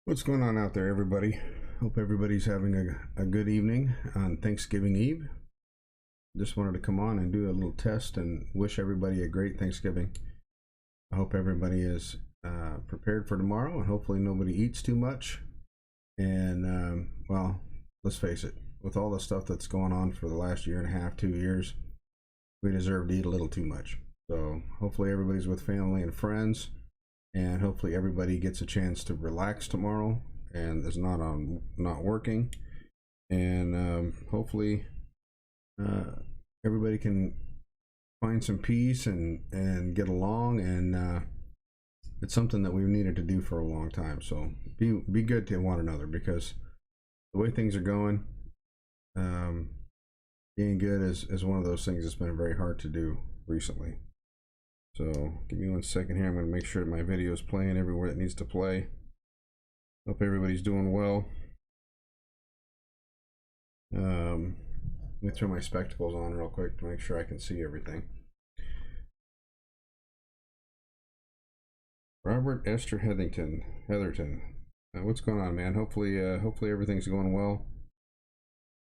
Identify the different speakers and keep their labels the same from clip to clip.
Speaker 1: What's going on out there, everybody? Hope everybody's having a good evening on Thanksgiving Eve. Just wanted to come on and do a little test and wish everybody a great Thanksgiving. I hope everybody is prepared for tomorrow, and hopefully nobody eats too much. And, well, let's face it, with all the stuff that's going on for the last year and a half, 2 years, we deserve to eat a little too much. So hopefully everybody's with family and friends, and hopefully everybody gets a chance to relax tomorrow and is not working, and hopefully everybody can find some peace and get along, and it's something that we've needed to do for a long time. So be good to one another, because the way things are going, being good is one of those things that's been very hard to do recently. So give me 1 second here. I'm going to make sure my video is playing everywhere it needs to play. Hope everybody's doing well. Let me throw my spectacles on real quick to make sure I can see everything. Robert Esther Heatherton. What's going on, man? Hopefully everything's going well.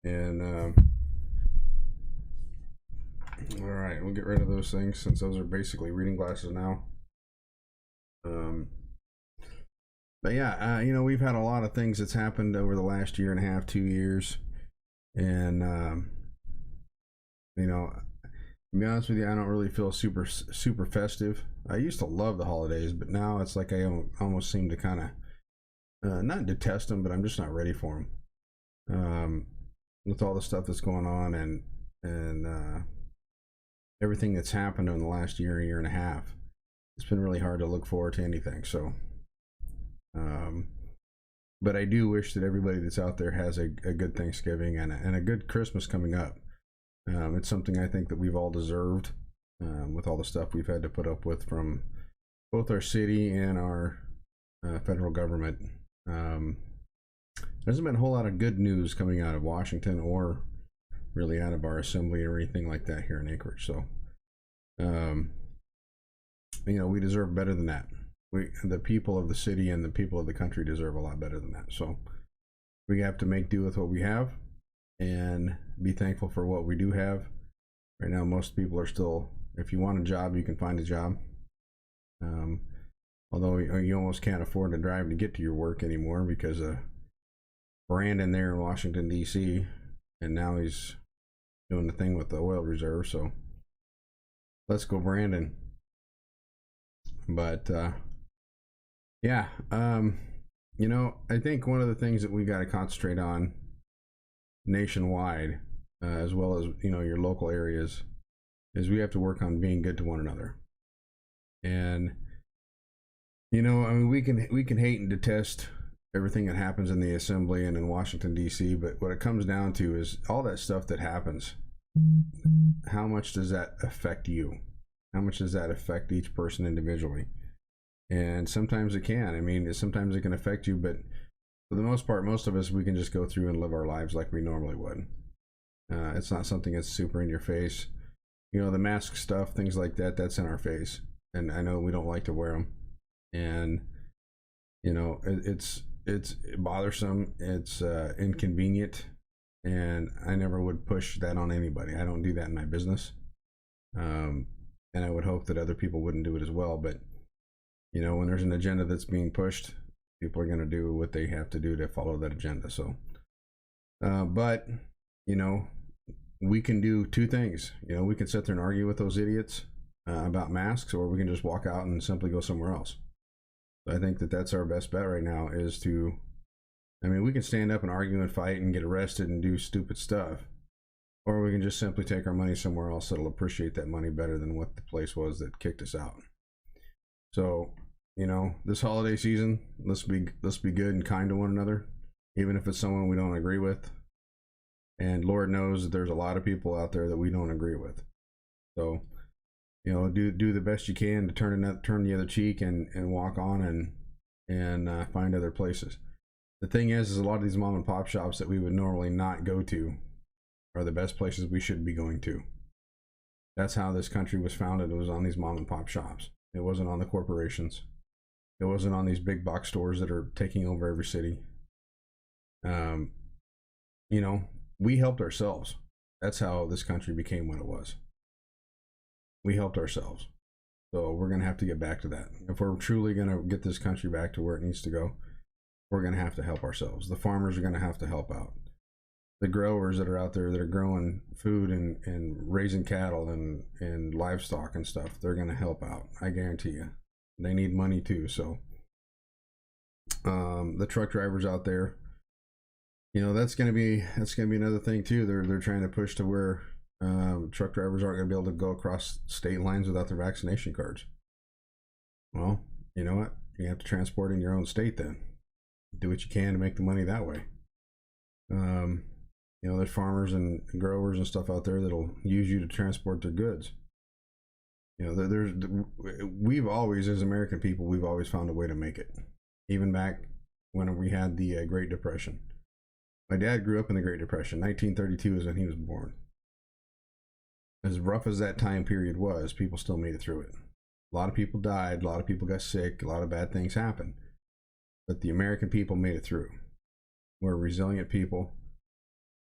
Speaker 1: And all right, we'll get rid of those things since those are basically reading glasses now. But yeah, you know, we've had a lot of things that's happened over the last year and a half, 2 years, and you know, to be honest with you, I don't really feel super festive. I used to love the holidays, but now it's like I almost seem to kind of not detest them, but I'm just not ready for them. With all the stuff that's going on and everything that's happened in the last year and a half, it's been really hard to look forward to anything. So, but I do wish that everybody that's out there has a good Thanksgiving and a good Christmas coming up. It's something I think that we've all deserved, with all the stuff we've had to put up with from both our city and our federal government. There hasn't been a whole lot of good news coming out of Washington or really out of our assembly or anything like that here in Anchorage. So, you know, we deserve better than that. The people of the city and the people of the country deserve a lot better than that. So we have to make do with what we have and be thankful for what we do have. Right now, most people are still, if you want a job, you can find a job. Although you almost can't afford to drive to get to your work anymore because of Brandon there in Washington, D.C., and now he's doing the thing with the oil reserve. So let's go, Brandon. But yeah, you know, I think one of the things that we got to concentrate on nationwide, as well as, you know, your local areas, is we have to work on being good to one another. And, you know, I mean, we can hate and detest everything that happens in the assembly and in Washington, D.C., but what it comes down to is all that stuff that happens. How much does that affect you? How much does that affect each person individually? And sometimes it can. I mean, sometimes it can affect you, but for the most part, most of us, we can just go through and live our lives like we normally would. It's not something that's super in your face. You know, the mask stuff, things like that, that's in our face. And I know we don't like to wear them. And, you know, it's bothersome. It's inconvenient. And I never would push that on anybody. I don't do that in my business. And I would hope that other people wouldn't do it as well. But, you know, when there's an agenda that's being pushed, people are going to do what they have to do to follow that agenda. So, but, you know, we can do two things. You know, we can sit there and argue with those idiots about masks, or we can just walk out and simply go somewhere else. So I think that that's our best bet right now, is to, I mean, we can stand up and argue and fight and get arrested and do stupid stuff, or we can just simply take our money somewhere else that'll appreciate that money better than what the place was that kicked us out. So, you know, this holiday season, let's be good and kind to one another, even if it's someone we don't agree with. And Lord knows that there's a lot of people out there that we don't agree with. So, you know, do the best you can to turn the other cheek and walk on and find other places. The thing is a lot of these mom and pop shops that we would normally not go to are the best places we should be going to. That's how this country was founded. It was on these mom and pop shops. It wasn't on the corporations. It wasn't on these big box stores that are taking over every city. You know, we helped ourselves. That's how this country became what it was. We helped ourselves. So we're going to have to get back to that. If we're truly going to get this country back to where it needs to go, we're going to have to help ourselves. The farmers are going to have to help out. The growers that are out there that are growing food and raising cattle and livestock and stuff, they're going to help out. I guarantee you. They need money too. So the truck drivers out there, you know, that's going to be another thing too. They're trying to push to where truck drivers aren't going to be able to go across state lines without their vaccination cards. Well, you know what? You have to transport in your own state then. Do what you can to make the money that way. You know, there's farmers and growers and stuff out there that'll use you to transport their goods. You know, we've always, as American people, we've always found a way to make it. Even back when we had the Great Depression. My dad grew up in the Great Depression. 1932 is when he was born. As rough as that time period was, people still made it through it. A lot of people died. A lot of people got sick. A lot of bad things happened. But the American people made it through. We're resilient people.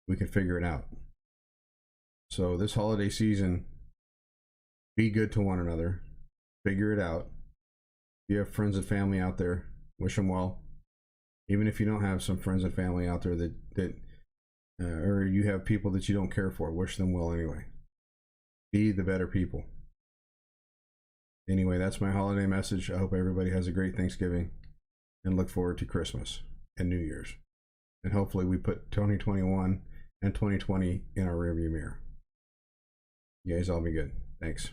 Speaker 1: We can figure it out. So this holiday season, be good to one another. Figure it out. If you have friends and family out there, wish them well. Even if you don't have some friends and family out there that or you have people that you don't care for, wish them well anyway. Be the better people. Anyway, that's my holiday message. I hope everybody has a great Thanksgiving and look forward to Christmas and New Year's. And hopefully we put 2021 and 2020 in our rearview mirror. You guys all be good. Thanks.